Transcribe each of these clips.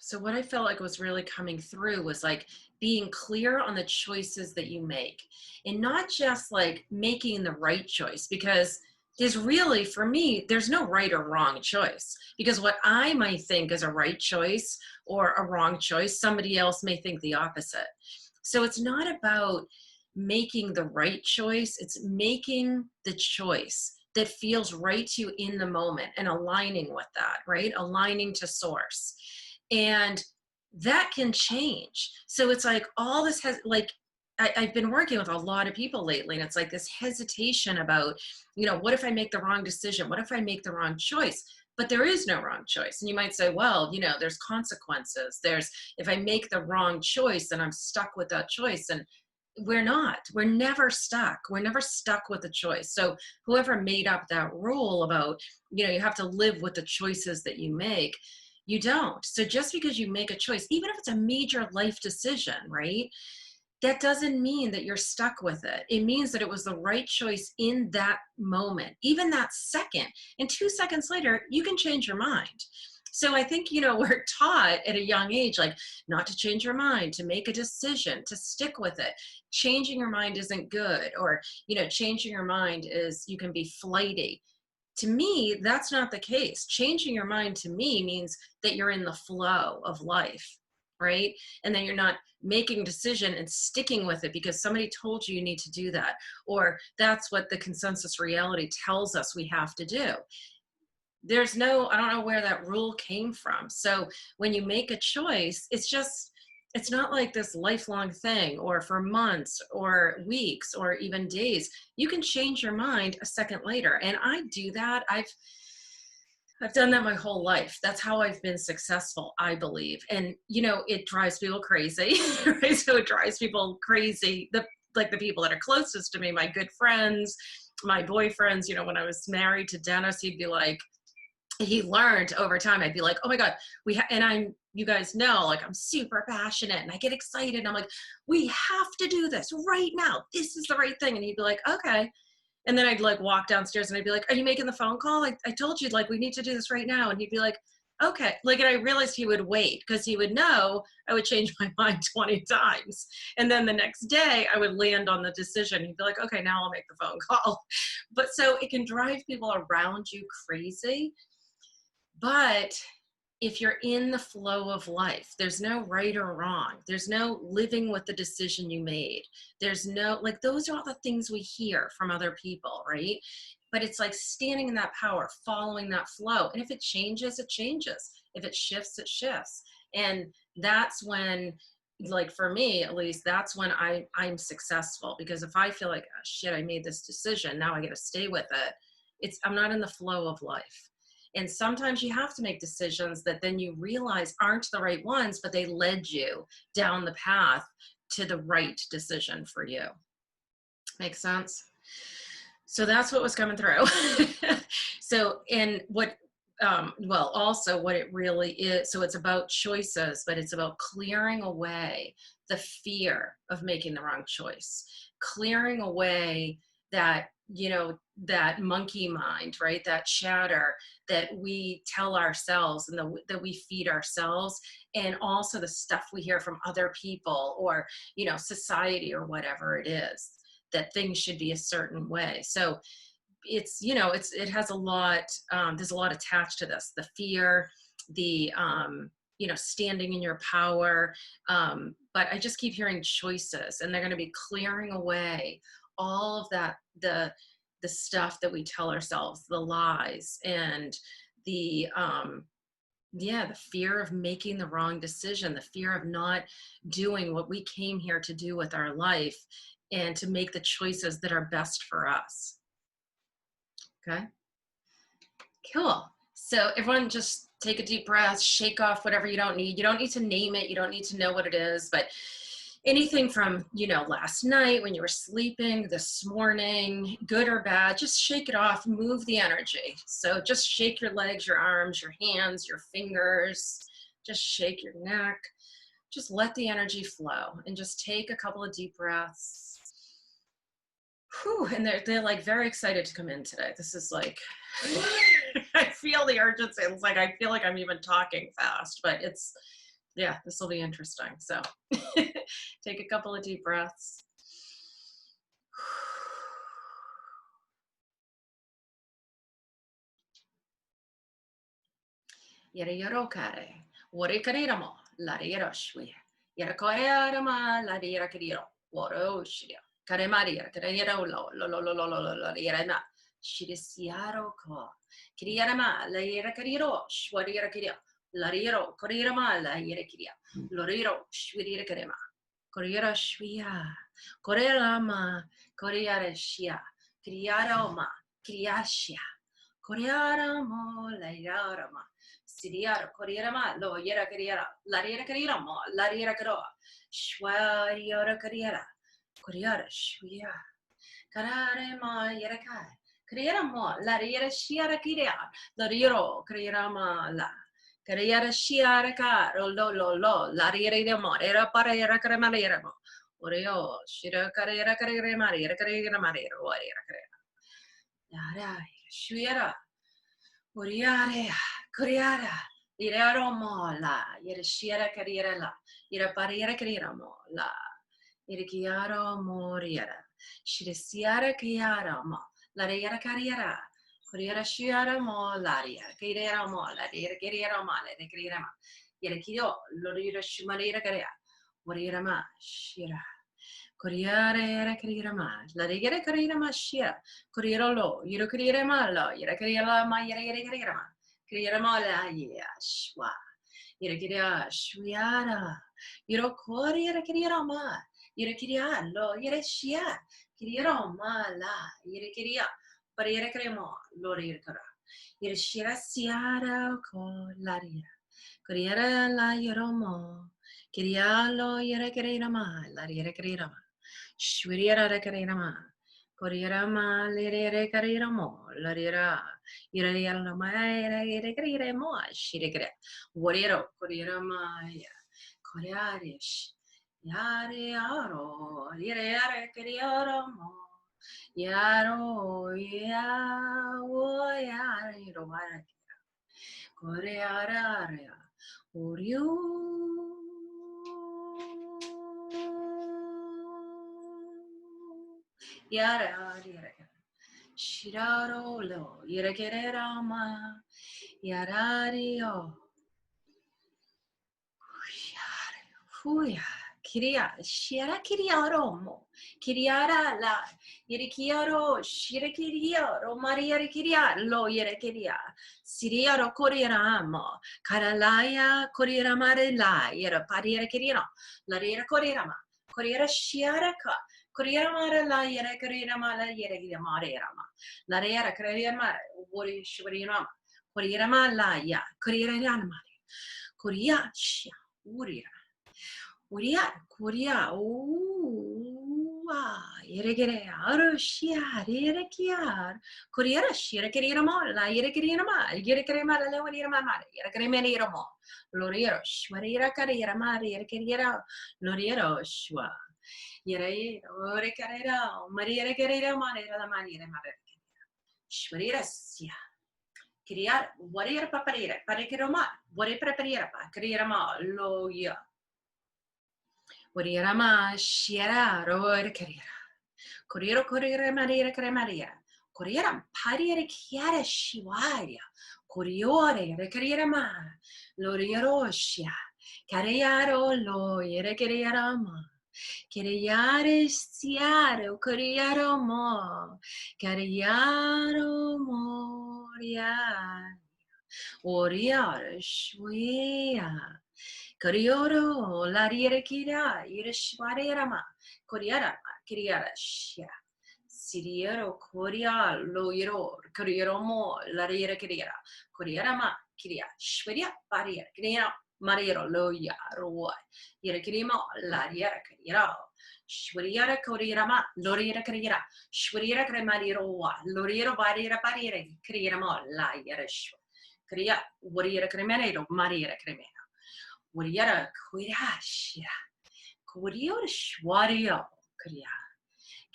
So what I felt like was really coming through was like being clear on the choices that you make, and not just like making the right choice, because there's really, for me, there's no right or wrong choice, because what I might think is a right choice or a wrong choice, somebody else may think the opposite. So it's not about making the right choice, it's making the choice that feels right to you in the moment and aligning with that, right? Aligning to source. And that can change. So it's like all this has like, I've been working with a lot of people lately, and it's like this hesitation about, what if I make the wrong decision? What if I make the wrong choice? But there is no wrong choice. And you might say, well, there's consequences. If I make the wrong choice, then I'm stuck with that choice. And we're not. We're never stuck. We're never stuck with a choice. So whoever made up that rule about, you have to live with the choices that you make, you don't. So just because you make a choice, even if it's a major life decision, right? That doesn't mean that you're stuck with it. It means that it was the right choice in that moment, even that second. And 2 seconds later, you can change your mind. So I think, we're taught at a young age, like not to change your mind, to make a decision, to stick with it. Changing your mind isn't good, or, changing your mind is, you can be flighty. To me, that's not the case. Changing your mind to me means that you're in the flow of life, right? And then you're not making a decision and sticking with it because somebody told you need to do that, or that's what the consensus reality tells us we have to do. I don't know where that rule came from. So when you make a choice, it's not like this lifelong thing, or for months or weeks or even days. You can change your mind a second later. And I do that. I've done that my whole life. That's how I've been successful, I believe. And, it drives people crazy, right? So it drives people crazy. The people that are closest to me, my good friends, my boyfriends, when I was married to Dennis, he learned over time. I'd be like, oh my God, you guys know, like I'm super passionate and I get excited. And I'm like, we have to do this right now. This is the right thing. And he'd be like, okay. And then I'd like walk downstairs and I'd be like, are you making the phone call? I told you, like, we need to do this right now. And he'd be like, okay. Like, and I realized he would wait because he would know I would change my mind 20 times. And then the next day I would land on the decision. He'd be like, okay, now I'll make the phone call. But so it can drive people around you crazy. But if you're in the flow of life, there's no right or wrong. There's no living with the decision you made. There's no, like, those are all the things we hear from other people, right? But it's like standing in that power, following that flow. And if it changes, it changes. If it shifts, it shifts. And that's when, like, for me, at least, that's when I'm successful. Because if I feel like, oh, shit, I made this decision, now I got to stay with it. I'm not in the flow of life. And sometimes you have to make decisions that then you realize aren't the right ones, but they led you down the path to the right decision for you. Make sense? So that's what was coming through. So, and what, also what it really is, so it's about choices, but it's about clearing away the fear of making the wrong choice, clearing away that, that monkey mind, right? That chatter that we tell ourselves and that we feed ourselves, and also the stuff we hear from other people or, society or whatever it is, that things should be a certain way. So it's, it has a lot, there's a lot attached to this, the fear, the, standing in your power. But I just keep hearing choices, and they're going to be clearing away all of that, the stuff that we tell ourselves, the lies, and the the fear of making the wrong decision, the fear of not doing what we came here to do with our life, and to make the choices that are best for us. Okay, cool. So everyone just take a deep breath, shake off whatever you don't need. You don't need to name it, you don't need to know what it is, but anything from, last night when you were sleeping, this morning, good or bad, just shake it off, move the energy. So just shake your legs, your arms, your hands, your fingers, just shake your neck. Just let the energy flow and just take a couple of deep breaths. Whew, and they're like very excited to come in today. This is like, I feel the urgency. It's like, I feel like I'm even talking fast, but it's Yeah, this will be interesting. So take a couple of deep breaths. Yere yero kare. Wore karemo. La yero shwe. Yere kore ma la yere kariro. Woro shia. Kare maria. Kare yero lo yere na. Shirisiaro ko. Kiriara ma la yere kariro. Shwari yere kirio. La yero korira ma la yere kiria. Loriro shwiri yere karema. Koreara shwia. Koreara ma. Koreara shia. Kriara ma. Kriashia. Koreara mo la yara ma. Siriara, Koreama, lo yera Koreara, Lariera Koreamo, Lariera Karo, Shwariora Koreara, Koreara, Shwia, Karare ma Yeraka, Koreamo, Lariera Shiara Kiria, Lariero, Koreama la. Koreara Shiara Car, lo, Lariera de Morera Parera Cremaderamo, Oreo, Shira Carrera Carrera Maria, Carrera Maria, Warrior Carrera. Yara, Shwira. Uriare, Kuriara, Irero mola, Yereshiera carriera la, Irapariera carriera mola, Irikiaro moriera, Shirisiara chiara mo, La riera carriera, Kuriera shiara mo, Laria, Kirera mola, Irikiriera male, the Kirama, Yerekio, Lorira Shimarira carriera, Warriera ma, Shira. Corriere era carriera ma, la rigere carriera ma shia, corriere lo, io carriera ma lo, io carriera ma, io carriera ma, carriera ma la, yeah, shwa, io carriera shwiara, io corriere carriera ma, io carriera lo, io shia, carriera ma la, io carriera, parere cremo, lo ricorda, io shira siara con la ria, corriere la io mo, carriera lo, io carriera ma, la ria carriera ma. Shwiriara Karama, Koriarama, Lere Kariramo, Larira, Irama, Iremo, Shirikre, Warriero, Koriarama, Koriarish, Yare Aro, Yare Kariaramo, Yaro, Yaro, Yaro, Koreara, Uriu. Yara, Shiraro lo, Yarakerama, Yarario, Fuya, Kiria, Shira Kiriaromo, Kiriara la, Yirikiaro, Shirakirio, Maria Kiria, lo Yarakiria, Siriaro Koriaramo, Karalaya, Koriaramare la, Yara Pariera Kirino, La Riera Koriarama, Koriera Shiaraka. Korea mara la yere Korea mala yere gida marama la yere Korea mara wori shurina Korea mala ya Korea yana mari Korea shia Korea yere gere aro shia yere kiar Korea shira Korea mala yere Korea mala yere Korea mala le wori mala yere Korea meni romo loriero shwarira Korea mara yere Korea loriero shwa Yere, ore carera, Maria carera, manera la maniera madre. Shwarira sia. Criar, warrior paparira, pareceroma, warrior preparira, criarama, loya. Warriorama, shiera, roer carriera. Corriero corriere maria cremaria. Corriera pariere chiara shivaria. Corriore requeriere ma. Lorierosia. Cariaro lo yere ma. Cariare stiaro corriero mo. Cariaro moria. Oriare shwea. Corioro la riere kira. Ire shvarera ma. Coriara Kiriara Shia. Siriero Korea Loiro Koreero Mo Lariera Kiriera Koreara Ma Kiria Shveria Paria Kiria Mariero Loya Roy Yere Kirimo Lariera Kiriera Shveriera Koreera Ma Loriera Kiriera Shveriera Cremariero Loriero Variera Pariera Kiriera Mo La Yeresh Kiria Wariera Cremenero Mariera Cremena Wariera Korea Shia Korea Shwario Korea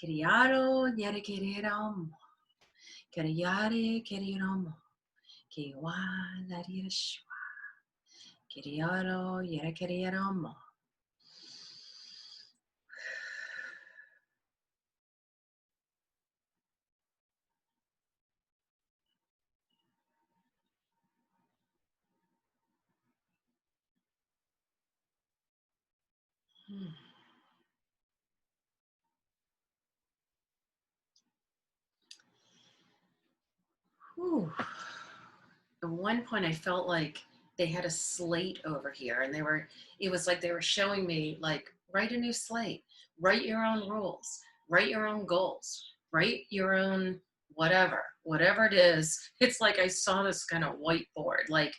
Criaro, yere quereramo, criare quereramo, que wa la rieshwa, Kiriaro, yera kiriaro mo. Whew. At one point I felt like they had a slate over here and it was like they were showing me like, write a new slate, write your own rules, write your own goals, write your own whatever it is. It's like I saw this kind of whiteboard, like,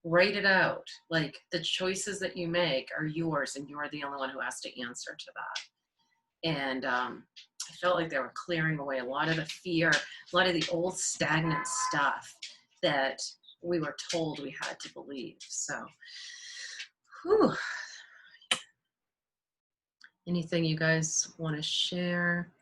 write it out. Like, the choices that you make are yours and you're the only one who has to answer to that. And I felt like they were clearing away a lot of the fear, a lot of the old stagnant stuff that we were told we had to believe. So, whew. Anything you guys want to share?